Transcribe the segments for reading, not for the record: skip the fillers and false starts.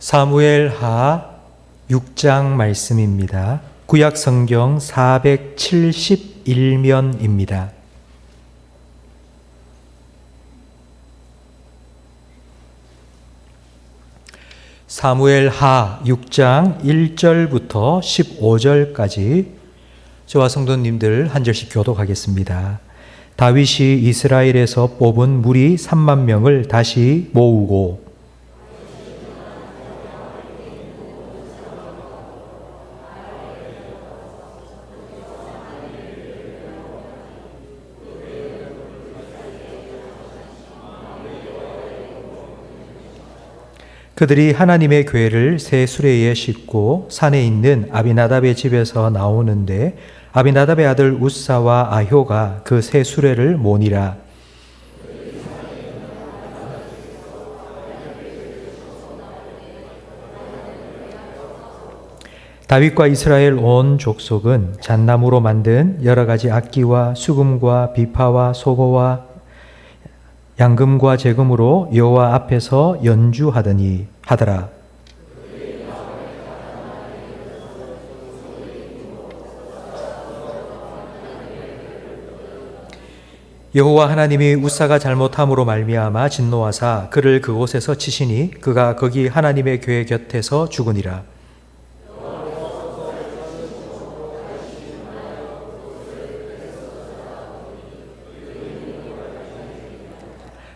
사무엘하 6장 말씀입니다. 구약 성경 471면입니다. 사무엘하 6장 1절부터 15절까지 저와 성도님들 한 절씩 교독하겠습니다. 다윗이 이스라엘에서 뽑은 무리 3만 명을 다시 모으고 그들이 하나님의 궤를 새 수레에 싣고 산에 있는 아비나답의 집에서 나오는데 아비나답의 아들 우사와 아효가 그 새 수레를 모니라. 다윗과 이스라엘 온 족속은 잣나무로 만든 여러 가지 악기와 수금과 비파와 소고와 양금과 재금으로 여호와 앞에서 연주하더니 하더라. 여호와 하나님이 우사가 잘못함으로 말미암아 진노하사 그를 그곳에서 치시니 그가 거기 하나님의 궤 곁에서 죽으니라.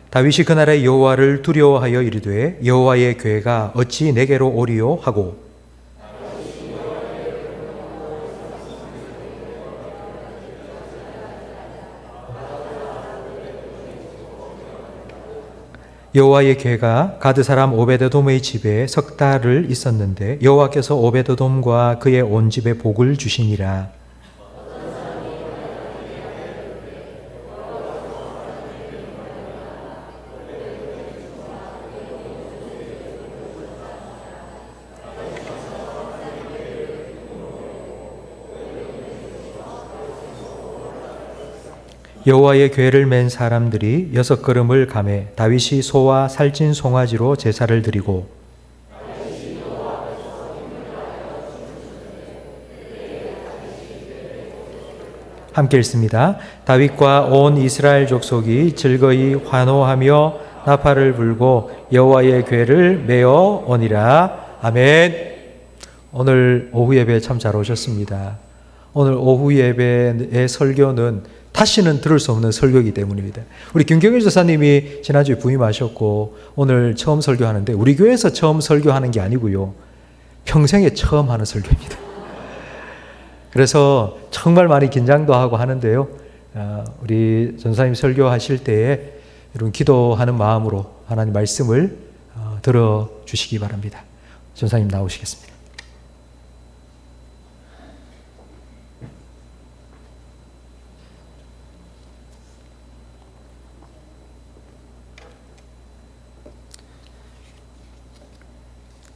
다윗이 그날에 여호와를 두려워하여 이르되 여호와의 궤가 어찌 내게로 오리요 하고 여호와의 궤가 가드 사람 오베드돔의 집에 석 달을 있었는데 여호와께서 오베드돔과 그의 온 집에 복을 주시니라. 여호와의 궤를 맨 사람들이 6걸음을 가매 다윗이 소와 살찐 송아지로 제사를 드리고 함께 읽습니다. 다윗과 온 이스라엘 족속이 즐거이 환호하며 나팔을 불고 여호와의 궤를 메어 오니라. 아멘. 오늘 오후 예배에 참 잘 오셨습니다. 오늘 오후 예배의 설교는 다시는 들을 수 없는 설교이기 때문입니다. 우리 김경일 전사님이 지난주에 부임하셨고 오늘 처음 설교하는데 우리 교회에서 처음 설교하는 게 아니고요. 평생에 처음 하는 설교입니다. 그래서 정말 많이 긴장도 하고 하는데요. 우리 전사님 설교하실 때에 여러분 기도하는 마음으로 하나님 말씀을 들어주시기 바랍니다. 전사님 나오시겠습니다.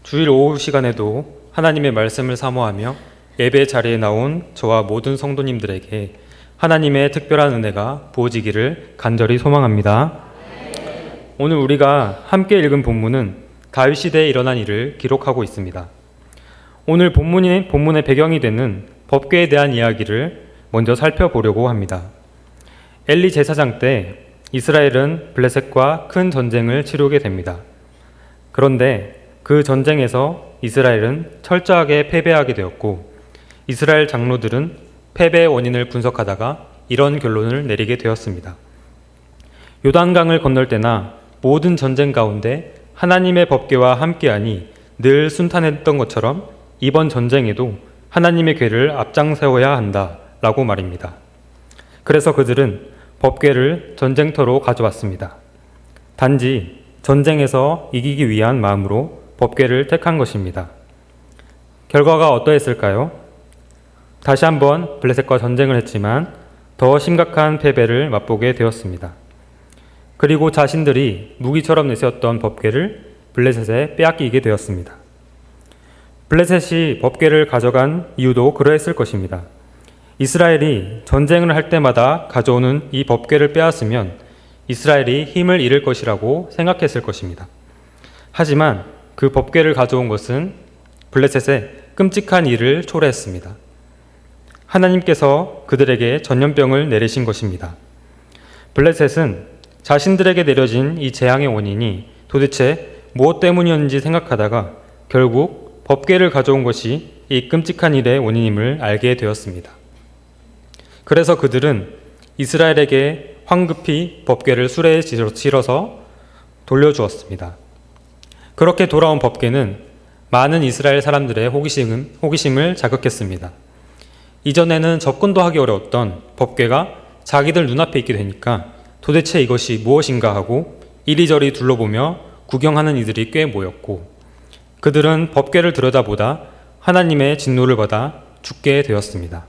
주일 오후 시간에도 하나님의 말씀을 사모하며 예배 자리에 나온 저와 모든 성도님들에게 하나님의 특별한 은혜가 부어지기를 간절히 소망합니다. 오늘 우리가 함께 읽은 본문은 다윗 시대에 일어난 일을 기록하고 있습니다. 오늘 본문의 배경이 되는 법궤에 대한 이야기를 먼저 살펴보려고 합니다. 엘리 제사장 때 이스라엘은 블레셋과 큰 전쟁을 치르게 됩니다. 그런데 그 전쟁에서 이스라엘은 철저하게 패배하게 되었고 이스라엘 장로들은 패배의 원인을 분석하다가 이런 결론을 내리게 되었습니다. 요단강을 건널 때나 모든 전쟁 가운데 하나님의 법궤와 함께하니 늘 순탄했던 것처럼 이번 전쟁에도 하나님의 궤를 앞장세워야 한다라고 말입니다. 그래서 그들은 법궤를 전쟁터로 가져왔습니다. 단지 전쟁에서 이기기 위한 마음으로 법궤를 택한 것입니다. 결과가 어떠했을까요? 다시 한번 블레셋과 전쟁을 했지만 더 심각한 패배를 맛보게 되었습니다. 그리고 자신들이 무기처럼 내세웠던 법궤를 블레셋에 빼앗기게 되었습니다. 블레셋이 법궤를 가져간 이유도 그러했을 것입니다. 이스라엘이 전쟁을 할 때마다 가져오는 이 법궤를 빼앗으면 이스라엘이 힘을 잃을 것이라고 생각했을 것입니다. 하지만 그 법궤를 가져온 것은 블레셋의 끔찍한 일을 초래했습니다. 하나님께서 그들에게 전염병을 내리신 것입니다. 블레셋은 자신들에게 내려진 이 재앙의 원인이 도대체 무엇 때문이었는지 생각하다가 결국 법궤를 가져온 것이 이 끔찍한 일의 원인임을 알게 되었습니다. 그래서 그들은 이스라엘에게 황급히 법궤를 수레에 실어서 돌려주었습니다. 그렇게 돌아온 법궤는 많은 이스라엘 사람들의 호기심을 자극했습니다. 이전에는 접근도 하기 어려웠던 법궤가 자기들 눈앞에 있게 되니까 도대체 이것이 무엇인가 하고 이리저리 둘러보며 구경하는 이들이 꽤 모였고, 그들은 법궤를 들여다보다 하나님의 진노를 받아 죽게 되었습니다.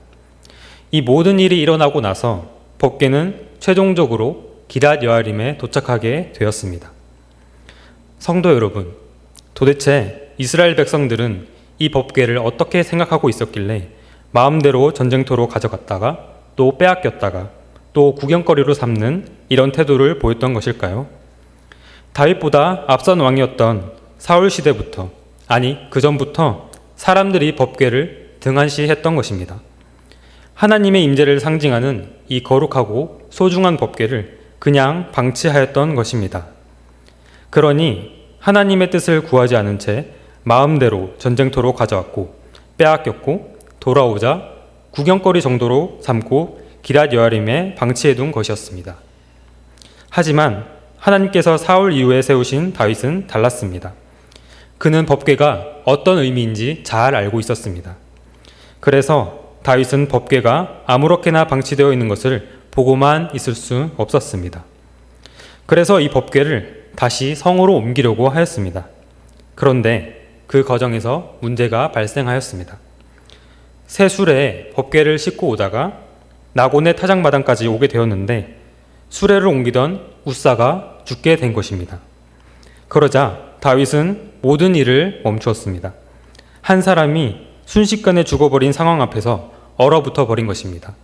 이 모든 일이 일어나고 나서 법궤는 최종적으로 기럇 여아림에 도착하게 되었습니다. 성도 여러분, 도대체 이스라엘 백성들은 이 법궤를 어떻게 생각하고 있었길래 마음대로 전쟁터로 가져갔다가 또 빼앗겼다가 또 구경거리로 삼는 이런 태도를 보였던 것일까요? 다윗보다 앞선 왕이었던 사울 시대부터, 아니 그 전부터 사람들이 법궤를 등한시했던 것입니다. 하나님의 임재를 상징하는 이 거룩하고 소중한 법궤를 그냥 방치하였던 것입니다. 그러니 하나님의 뜻을 구하지 않은 채 마음대로 전쟁터로 가져왔고 빼앗겼고 돌아오자 구경거리 정도로 삼고 기럇 여아림에 방치해둔 것이었습니다. 하지만 하나님께서 사울 이후에 세우신 다윗은 달랐습니다. 그는 법궤가 어떤 의미인지 잘 알고 있었습니다. 그래서 다윗은 법궤가 아무렇게나 방치되어 있는 것을 보고만 있을 수 없었습니다. 그래서 이 법궤를 다시 성으로 옮기려고 하였습니다. 그런데 그 과정에서 문제가 발생하였습니다. 새 수레에 법궤를 싣고 오다가 나곤의 타작마당까지 오게 되었는데 수레를 옮기던 우사가 죽게 된 것입니다. 그러자 다윗은 모든 일을 멈추었습니다. 한 사람이 순식간에 죽어버린 상황 앞에서 얼어붙어 버린 것입니다.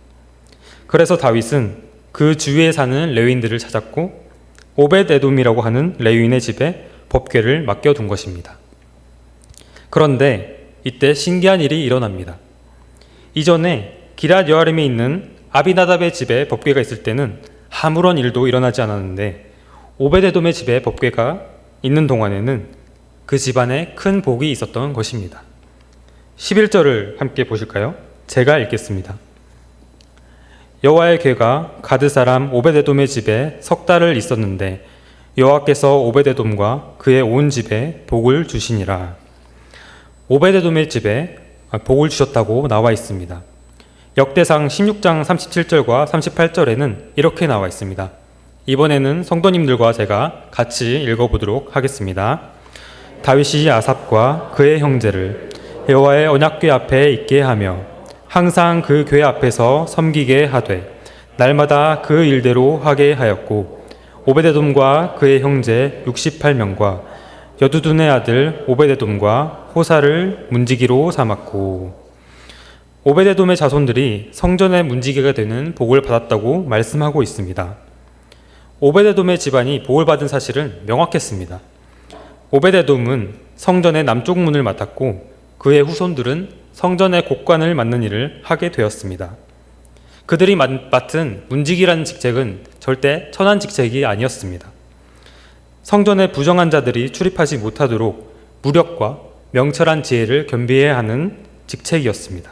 그래서 다윗은 그 주위에 사는 레위인들을 찾았고 오벳에돔이라고 하는 레위인의 집에 법궤를 맡겨둔 것입니다. 그런데 이때 신기한 일이 일어납니다. 이전에 기럇 여아림에 있는 아비나답의 집에 법궤가 있을 때는 아무런 일도 일어나지 않았는데 오벳에돔의 집에 법궤가 있는 동안에는 그 집안에 큰 복이 있었던 것입니다. 11절을 함께 보실까요? 제가 읽겠습니다. 여호와의 궤가 가드 사람 오벳에돔의 집에 석 달을 있었는데 여호와께서 오벳에돔과 그의 온 집에 복을 주시니라. 오벳에돔의 집에 복을 주셨다고 나와 있습니다. 역대상 16장 37절과 38절에는 이렇게 나와 있습니다. 이번에는 성도님들과 제가 같이 읽어보도록 하겠습니다. 다윗이 아삽과 그의 형제를 여호와의 언약궤 앞에 있게 하며 항상 그 궤 앞에서 섬기게 하되 날마다 그 일대로 하게 하였고 오벳에돔과 그의 형제 68명과 여두둔의 아들 오벳에돔과 호사를 문지기로 삼았고, 오벳에돔의 자손들이 성전의 문지기가 되는 복을 받았다고 말씀하고 있습니다. 오벳에돔의 집안이 복을 받은 사실은 명확했습니다. 오벳에돔은 성전의 남쪽 문을 맡았고 그의 후손들은 성전의 곡관을 맡는 일을 하게 되었습니다. 그들이 맡은 문지기라는 직책은 절대 천한 직책이 아니었습니다. 성전에 부정한 자들이 출입하지 못하도록 무력과 명철한 지혜를 겸비해야 하는 직책이었습니다.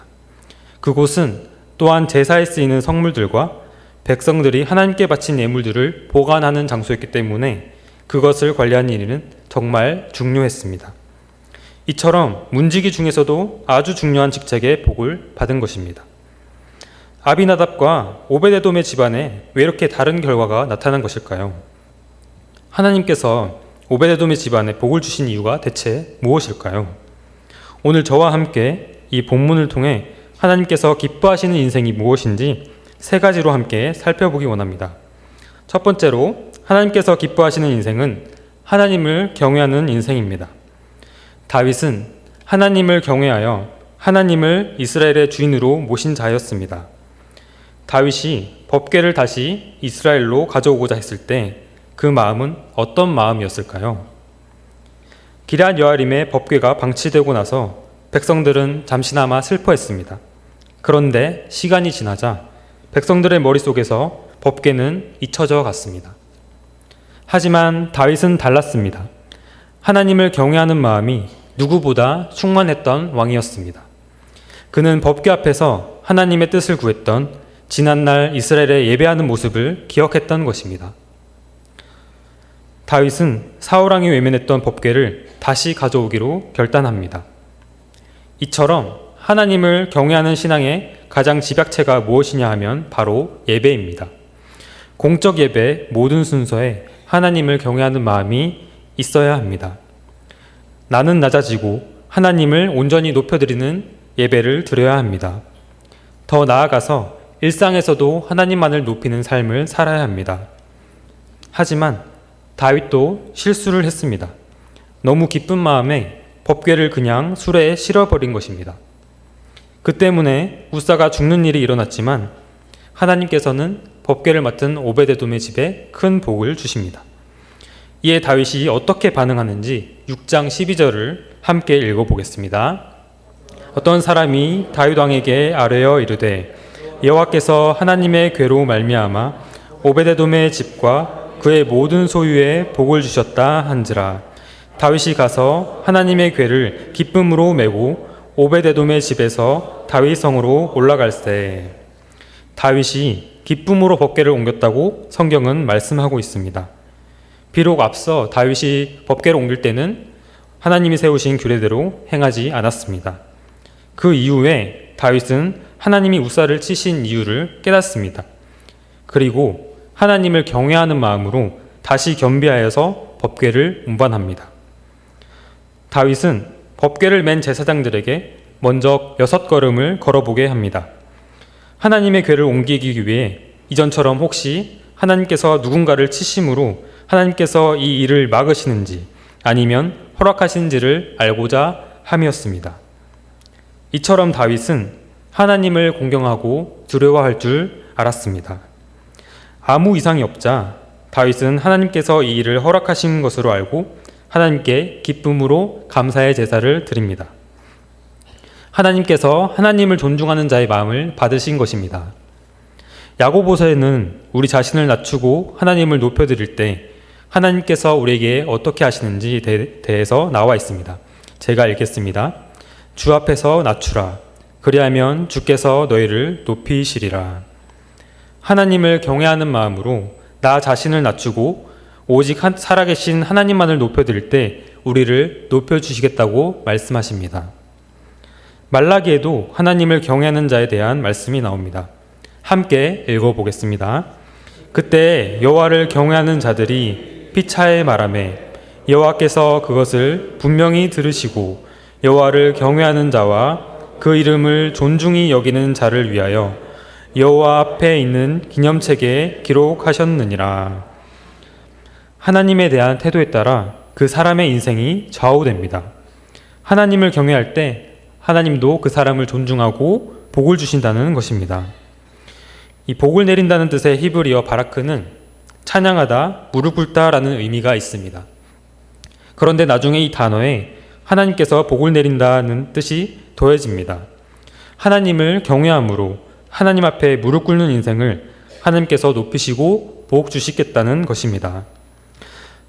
그곳은 또한 제사에 쓰이는 성물들과 백성들이 하나님께 바친 예물들을 보관하는 장소였기 때문에 그것을 관리하는 일은 정말 중요했습니다. 이처럼 문지기 중에서도 아주 중요한 직책의 복을 받은 것입니다. 아비나답과 오벳에돔의 집안에 왜 이렇게 다른 결과가 나타난 것일까요? 하나님께서 오벳에돔의 집안에 복을 주신 이유가 대체 무엇일까요? 오늘 저와 함께 이 본문을 통해 하나님께서 기뻐하시는 인생이 무엇인지 세 가지로 함께 살펴보기 원합니다. 첫 번째로 하나님께서 기뻐하시는 인생은 하나님을 경외하는 인생입니다. 다윗은 하나님을 경외하여 하나님을 이스라엘의 주인으로 모신 자였습니다. 다윗이 법궤를 다시 이스라엘로 가져오고자 했을 때 그 마음은 어떤 마음이었을까요? 기럇 여아림의 법궤가 방치되고 나서 백성들은 잠시나마 슬퍼했습니다. 그런데 시간이 지나자 백성들의 머릿속에서 법궤는 잊혀져 갔습니다. 하지만 다윗은 달랐습니다. 하나님을 경외하는 마음이 누구보다 충만했던 왕이었습니다. 그는 법궤 앞에서 하나님의 뜻을 구했던 지난날 이스라엘의 예배하는 모습을 기억했던 것입니다. 다윗은 사울왕이 외면했던 법궤를 다시 가져오기로 결단합니다. 이처럼 하나님을 경외하는 신앙의 가장 집약체가 무엇이냐 하면 바로 예배입니다. 공적 예배 모든 순서에 하나님을 경외하는 마음이 있어야 합니다. 나는 낮아지고 하나님을 온전히 높여드리는 예배를 드려야 합니다. 더 나아가서 일상에서도 하나님만을 높이는 삶을 살아야 합니다. 하지만 다윗도 실수를 했습니다. 너무 기쁜 마음에 법궤를 그냥 수레에 실어버린 것입니다. 그 때문에 우사가 죽는 일이 일어났지만 하나님께서는 법궤를 맡은 오베데돔의 집에 큰 복을 주십니다. 이에 다윗이 어떻게 반응하는지 6장 12절을 함께 읽어보겠습니다. 어떤 사람이 다윗 왕에게 아뢰어 이르되 여호와께서 하나님의 궤로 말미암아 오베데돔의 집과 그의 모든 소유에 복을 주셨다 한지라. 다윗이 가서 하나님의 궤를 기쁨으로 메고 오베데돔의 집에서 다윗 성으로 올라갈세. 다윗이 기쁨으로 법궤를 옮겼다고 성경은 말씀하고 있습니다. 비록 앞서 다윗이 법궤를 옮길 때는 하나님이 세우신 규례대로 행하지 않았습니다. 그 이후에 다윗은 하나님이 우사를 치신 이유를 깨닫습니다. 그리고 하나님을 경외하는 마음으로 다시 겸비하여서 법궤를 운반합니다. 다윗은 법궤를 맨 제사장들에게 먼저 6걸음을 걸어보게 합니다. 하나님의 궤를 옮기기 위해 이전처럼 혹시 하나님께서 누군가를 치심으로 하나님께서 이 일을 막으시는지 아니면 허락하시는지를 알고자 함이었습니다. 이처럼 다윗은 하나님을 공경하고 두려워할 줄 알았습니다. 아무 이상이 없자 다윗은 하나님께서 이 일을 허락하신 것으로 알고 하나님께 기쁨으로 감사의 제사를 드립니다. 하나님께서 하나님을 존중하는 자의 마음을 받으신 것입니다. 야고보서에는 우리 자신을 낮추고 하나님을 높여드릴 때 하나님께서 우리에게 어떻게 하시는지 대해서 나와 있습니다. 제가 읽겠습니다. 주 앞에서 낮추라. 그리하면 주께서 너희를 높이시리라. 하나님을 경외하는 마음으로 나 자신을 낮추고 오직 살아계신 하나님만을 높여드릴 때 우리를 높여주시겠다고 말씀하십니다. 말라기에도 하나님을 경외하는 자에 대한 말씀이 나옵니다. 함께 읽어보겠습니다. 그때 여호와를 경외하는 자들이 피차에 말하매 여호와께서 그것을 분명히 들으시고 여호와를 경외하는 자와 그 이름을 존중히 여기는 자를 위하여 여호와 앞에 있는 기념책에 기록하셨느니라. 하나님에 대한 태도에 따라 그 사람의 인생이 좌우됩니다. 하나님을 경외할 때 하나님도 그 사람을 존중하고 복을 주신다는 것입니다. 이 복을 내린다는 뜻의 히브리어 바라크는 찬양하다, 무릎 꿇다라는 의미가 있습니다. 그런데 나중에 이 단어에 하나님께서 복을 내린다는 뜻이 더해집니다. 하나님을 경외함으로 하나님 앞에 무릎 꿇는 인생을 하나님께서 높이시고 복 주시겠다는 것입니다.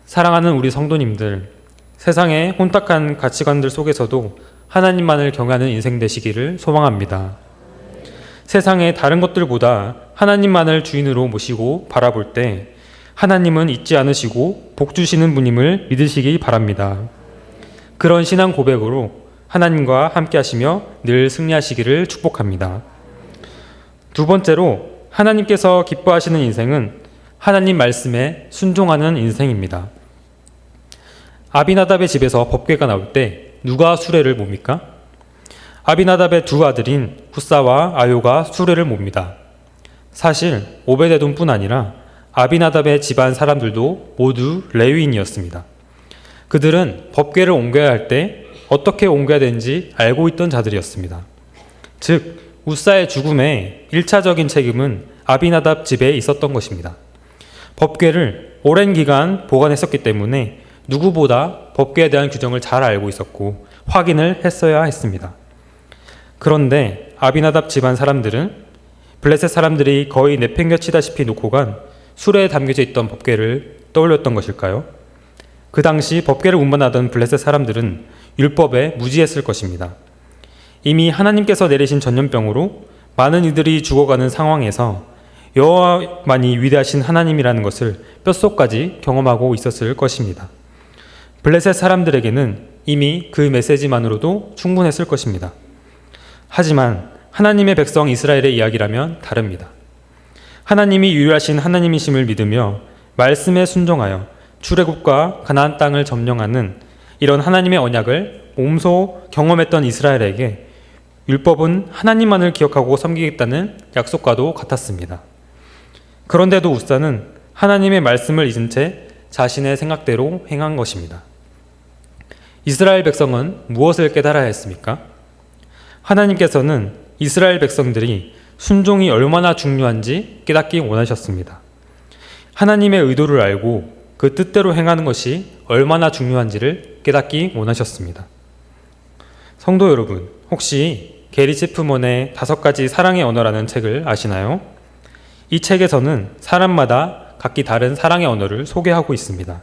사랑하는 우리 성도님들, 세상의 혼탁한 가치관들 속에서도 하나님만을 경외하는 인생 되시기를 소망합니다. 세상의 다른 것들보다 하나님만을 주인으로 모시고 바라볼 때 하나님은 잊지 않으시고 복 주시는 분임을 믿으시기 바랍니다. 그런 신앙 고백으로 하나님과 함께 하시며 늘 승리하시기를 축복합니다. 두 번째로 하나님께서 기뻐하시는 인생은 하나님 말씀에 순종하는 인생입니다. 아비나답의 집에서 법궤가 나올 때 누가 수레를 몹니까? 아비나답의 두 아들인 훗사와 아요가 수레를 몹니다. 사실 오베데돔뿐 아니라 아비나답의 집안 사람들도 모두 레위인이었습니다. 그들은 법궤를 옮겨야 할 때 어떻게 옮겨야 되는지 알고 있던 자들이었습니다. 즉 훗사의 죽음에 1차적인 책임은 아비나답 집에 있었던 것입니다. 법궤를 오랜 기간 보관했었기 때문에 누구보다 법궤에 대한 규정을 잘 알고 있었고 확인을 했어야 했습니다. 그런데 아비나답 집안 사람들은 블레셋 사람들이 거의 내팽겨치다시피 놓고 간 수레에 담겨져 있던 법궤를 떠올렸던 것일까요? 그 당시 법궤를 운반하던 블레셋 사람들은 율법에 무지했을 것입니다. 이미 하나님께서 내리신 전염병으로 많은 이들이 죽어가는 상황에서 여호와만이 위대하신 하나님이라는 것을 뼛속까지 경험하고 있었을 것입니다. 블레셋 사람들에게는 이미 그 메시지만으로도 충분했을 것입니다. 하지만 하나님의 백성 이스라엘의 이야기라면 다릅니다. 하나님이 유일하신 하나님이심을 믿으며 말씀에 순종하여 출애굽과 가나안 땅을 점령하는 이런 하나님의 언약을 몸소 경험했던 이스라엘에게 율법은 하나님만을 기억하고 섬기겠다는 약속과도 같았습니다. 그런데도 우사는 하나님의 말씀을 잊은 채 자신의 생각대로 행한 것입니다. 이스라엘 백성은 무엇을 깨달아야 했습니까? 하나님께서는 이스라엘 백성들이 순종이 얼마나 중요한지 깨닫기 원하셨습니다. 하나님의 의도를 알고 그 뜻대로 행하는 것이 얼마나 중요한지를 깨닫기 원하셨습니다. 성도 여러분, 혹시 게리 체프먼의 5가지 사랑의 언어라는 책을 아시나요? 이 책에서는 사람마다 각기 다른 사랑의 언어를 소개하고 있습니다.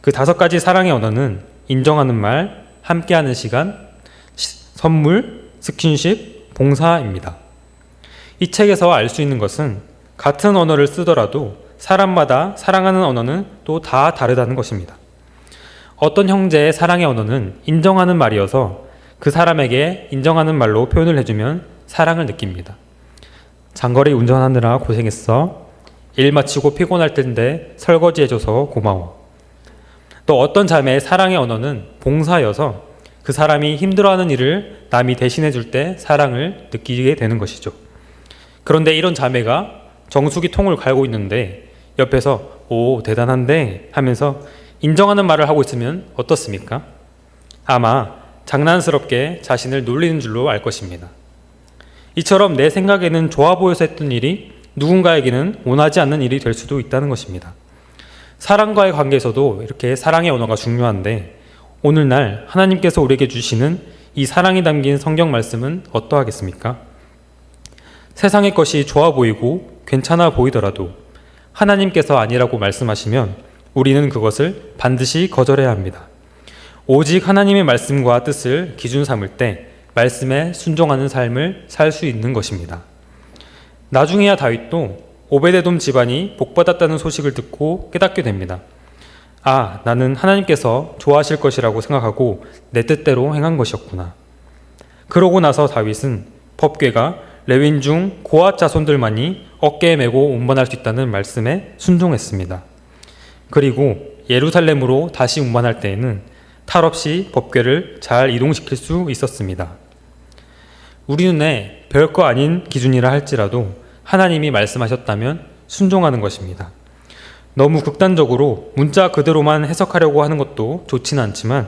그 5가지 사랑의 언어는 인정하는 말, 함께하는 시간, 선물, 스킨십, 봉사입니다. 이 책에서 알 수 있는 것은 같은 언어를 쓰더라도 사람마다 사랑하는 언어는 또 다 다르다는 것입니다. 어떤 형제의 사랑의 언어는 인정하는 말이어서 그 사람에게 인정하는 말로 표현을 해주면 사랑을 느낍니다. 장거리 운전하느라 고생했어. 일 마치고 피곤할 텐데 설거지해줘서 고마워. 또 어떤 자매의 사랑의 언어는 봉사여서 그 사람이 힘들어하는 일을 남이 대신해 줄 때 사랑을 느끼게 되는 것이죠. 그런데 이런 자매가 정수기 통을 갈고 있는데 옆에서 오 대단한데 하면서 인정하는 말을 하고 있으면 어떻습니까? 아마 장난스럽게 자신을 놀리는 줄로 알 것입니다. 이처럼 내 생각에는 좋아 보여서 했던 일이 누군가에게는 원하지 않는 일이 될 수도 있다는 것입니다. 사랑과의 관계에서도 이렇게 사랑의 언어가 중요한데 오늘날 하나님께서 우리에게 주시는 이 사랑이 담긴 성경 말씀은 어떠하겠습니까? 세상의 것이 좋아 보이고 괜찮아 보이더라도 하나님께서 아니라고 말씀하시면 우리는 그것을 반드시 거절해야 합니다. 오직 하나님의 말씀과 뜻을 기준 삼을 때 말씀에 순종하는 삶을 살 수 있는 것입니다. 나중에야 다윗도 오베데돔 집안이 복받았다는 소식을 듣고 깨닫게 됩니다. 아, 나는 하나님께서 좋아하실 것이라고 생각하고 내 뜻대로 행한 것이었구나. 그러고 나서 다윗은 법궤가 레위인 중 고앗 자손들만이 어깨에 메고 운반할 수 있다는 말씀에 순종했습니다. 그리고 예루살렘으로 다시 운반할 때에는 탈 없이 법궤를 잘 이동시킬 수 있었습니다. 우리 눈에 별거 아닌 기준이라 할지라도 하나님이 말씀하셨다면 순종하는 것입니다. 너무 극단적으로 문자 그대로만 해석하려고 하는 것도 좋지는 않지만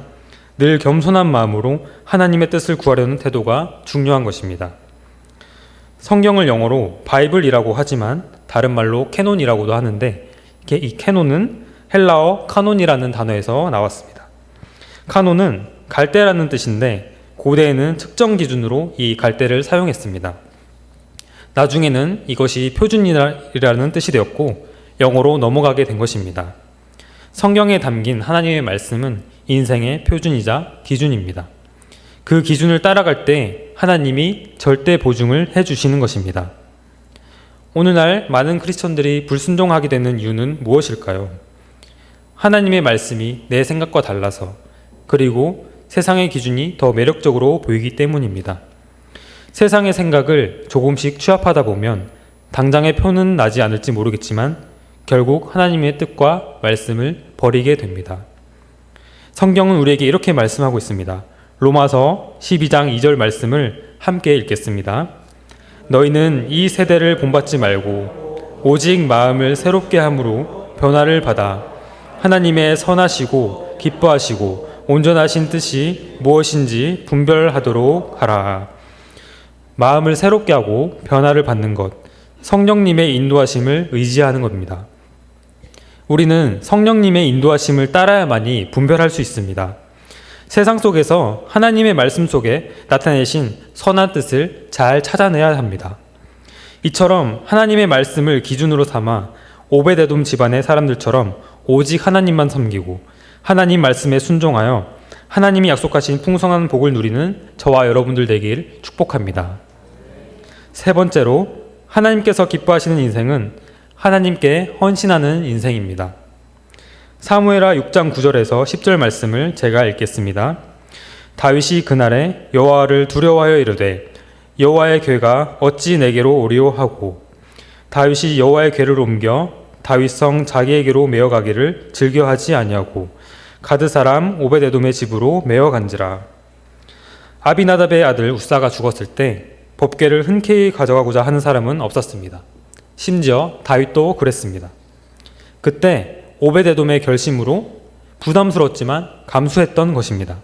늘 겸손한 마음으로 하나님의 뜻을 구하려는 태도가 중요한 것입니다. 성경을 영어로 바이블이라고 하지만 다른 말로 캐논이라고도 하는데 이 캐논은 헬라어 카논이라는 단어에서 나왔습니다. 카논은 갈대라는 뜻인데 고대에는 측정 기준으로 이 갈대를 사용했습니다. 나중에는 이것이 표준이라는 뜻이 되었고 영어로 넘어가게 된 것입니다. 성경에 담긴 하나님의 말씀은 인생의 표준이자 기준입니다. 그 기준을 따라갈 때 하나님이 절대 보증을 해주시는 것입니다. 오늘날 많은 크리스천들이 불순종하게 되는 이유는 무엇일까요? 하나님의 말씀이 내 생각과 달라서 그리고 세상의 기준이 더 매력적으로 보이기 때문입니다. 세상의 생각을 조금씩 취합하다 보면 당장의 표는 나지 않을지 모르겠지만 결국 하나님의 뜻과 말씀을 버리게 됩니다. 성경은 우리에게 이렇게 말씀하고 있습니다. 로마서 12장 2절 말씀을 함께 읽겠습니다. 너희는 이 세대를 본받지 말고 오직 마음을 새롭게 함으로 변화를 받아 하나님의 선하시고 기뻐하시고 온전하신 뜻이 무엇인지 분별하도록 하라. 마음을 새롭게 하고 변화를 받는 것, 성령님의 인도하심을 의지하는 겁니다. 우리는 성령님의 인도하심을 따라야만이 분별할 수 있습니다. 세상 속에서 하나님의 말씀 속에 나타내신 선한 뜻을 잘 찾아내야 합니다. 이처럼 하나님의 말씀을 기준으로 삼아 오베데돔 집안의 사람들처럼 오직 하나님만 섬기고 하나님 말씀에 순종하여 하나님이 약속하신 풍성한 복을 누리는 저와 여러분들 되길 축복합니다. 세 번째로, 하나님께서 기뻐하시는 인생은 하나님께 헌신하는 인생입니다. 사무엘하 6장 9절에서 10절 말씀을 제가 읽겠습니다. 다윗이 그날에 여호와를 두려워하여 이르되 여호와의 궤가 어찌 내게로 오리오 하고, 다윗이 여호와의 궤를 옮겨 다윗성 자기에게로 메어가기를 즐겨하지 아니하고 가드 사람 오베데돔의 집으로 메어간지라. 아비나답의 아들 우사가 죽었을 때 법궤를 흔쾌히 가져가고자 하는 사람은 없었습니다. 심지어 다윗도 그랬습니다. 그때 오베데돔의 결심으로 부담스러웠지만 감수했던 것입니다.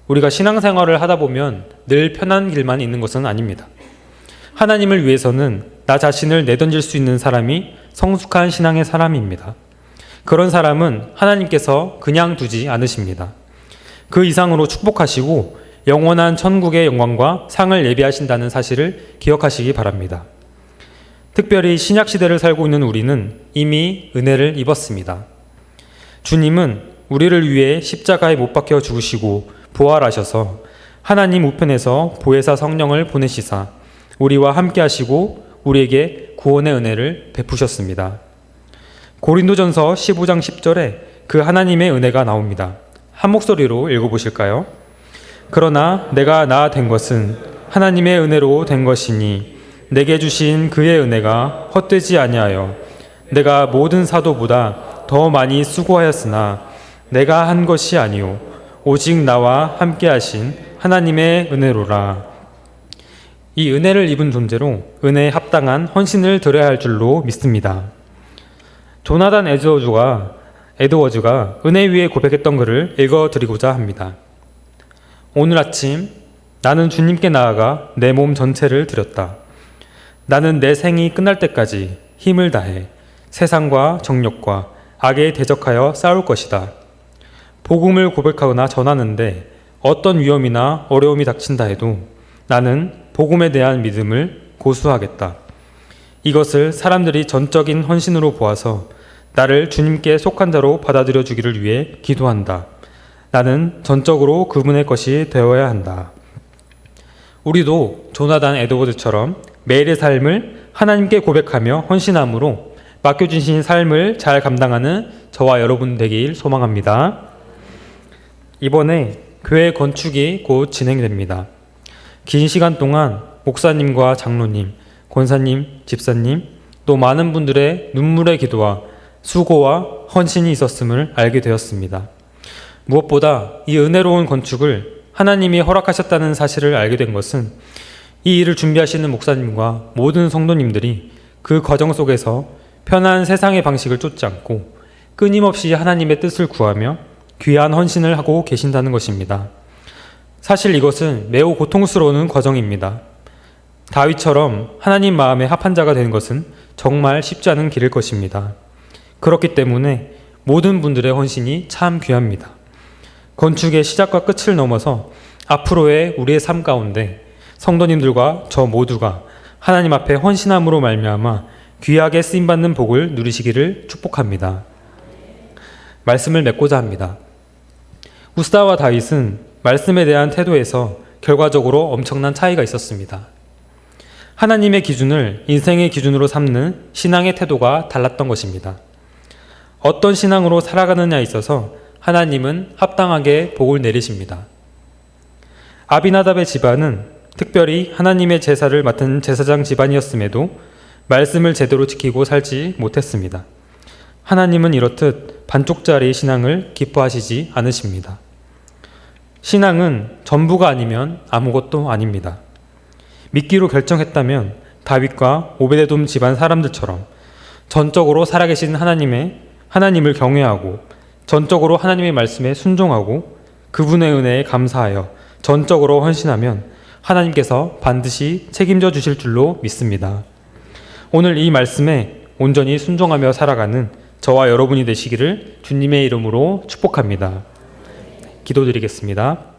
우리가 신앙생활을 하다 보면 늘 편한 길만 있는 것은 아닙니다. 하나님을 위해서는 나 자신을 내던질 수 있는 사람이 성숙한 신앙의 사람입니다. 그런 사람은 하나님께서 그냥 두지 않으십니다. 그 이상으로 축복하시고 영원한 천국의 영광과 상을 예비하신다는 사실을 기억하시기 바랍니다. 특별히 신약시대를 살고 있는 우리는 이미 은혜를 입었습니다. 주님은 우리를 위해 십자가에 못 박혀 죽으시고 부활하셔서 하나님 우편에서 보혜사 성령을 보내시사 우리와 함께 하시고 우리에게 구원의 은혜를 베푸셨습니다. 고린도전서 15장 10절에 그 하나님의 은혜가 나옵니다. 한 목소리로 읽어보실까요? 그러나 내가 나 된 것은 하나님의 은혜로 된 것이니 내게 주신 그의 은혜가 헛되지 아니하여 내가 모든 사도보다 더 많이 수고하였으나 내가 한 것이 아니요 오직 나와 함께 하신 하나님의 은혜로라. 이 은혜를 입은 존재로 은혜에 합당한 헌신을 드려야 할 줄로 믿습니다. 조나단 에드워즈가 은혜 위에 고백했던 글을 읽어드리고자 합니다. 오늘 아침 나는 주님께 나아가 내 몸 전체를 드렸다. 나는 내 생이 끝날 때까지 힘을 다해 세상과 정욕과 악에 대적하여 싸울 것이다. 복음을 고백하거나 전하는데 어떤 위험이나 어려움이 닥친다 해도 나는 복음에 대한 믿음을 고수하겠다. 이것을 사람들이 전적인 헌신으로 보아서 나를 주님께 속한 자로 받아들여 주기를 위해 기도한다. 나는 전적으로 그분의 것이 되어야 한다. 우리도 조나단 에드워드처럼 매일의 삶을 하나님께 고백하며 헌신함으로 맡겨주신 삶을 잘 감당하는 저와 여러분 되길 소망합니다. 이번에 교회 건축이 곧 진행됩니다. 긴 시간 동안 목사님과 장로님, 권사님, 집사님, 또 많은 분들의 눈물의 기도와 수고와 헌신이 있었음을 알게 되었습니다. 무엇보다 이 은혜로운 건축을 하나님이 허락하셨다는 사실을 알게 된 것은 이 일을 준비하시는 목사님과 모든 성도님들이 그 과정 속에서 편한 세상의 방식을 쫓지 않고 끊임없이 하나님의 뜻을 구하며 귀한 헌신을 하고 계신다는 것입니다. 사실 이것은 매우 고통스러운 과정입니다. 다윗처럼 하나님 마음에 합한 자가 되는 것은 정말 쉽지 않은 길일 것입니다. 그렇기 때문에 모든 분들의 헌신이 참 귀합니다. 건축의 시작과 끝을 넘어서 앞으로의 우리의 삶 가운데 성도님들과 저 모두가 하나님 앞에 헌신함으로 말미암아 귀하게 쓰임받는 복을 누리시기를 축복합니다. 말씀을 맺고자 합니다. 우사와 다윗은 말씀에 대한 태도에서 결과적으로 엄청난 차이가 있었습니다. 하나님의 기준을 인생의 기준으로 삼는 신앙의 태도가 달랐던 것입니다. 어떤 신앙으로 살아가느냐에 있어서 하나님은 합당하게 복을 내리십니다. 아비나답의 집안은 특별히 하나님의 제사를 맡은 제사장 집안이었음에도 말씀을 제대로 지키고 살지 못했습니다. 하나님은 이렇듯 반쪽짜리 신앙을 기뻐하시지 않으십니다. 신앙은 전부가 아니면 아무것도 아닙니다. 믿기로 결정했다면 다윗과 오베데돔 집안 사람들처럼 전적으로 살아계신 하나님을 경외하고 전적으로 하나님의 말씀에 순종하고 그분의 은혜에 감사하여 전적으로 헌신하면 하나님께서 반드시 책임져 주실 줄로 믿습니다. 오늘 이 말씀에 온전히 순종하며 살아가는 저와 여러분이 되시기를 주님의 이름으로 축복합니다. 기도드리겠습니다.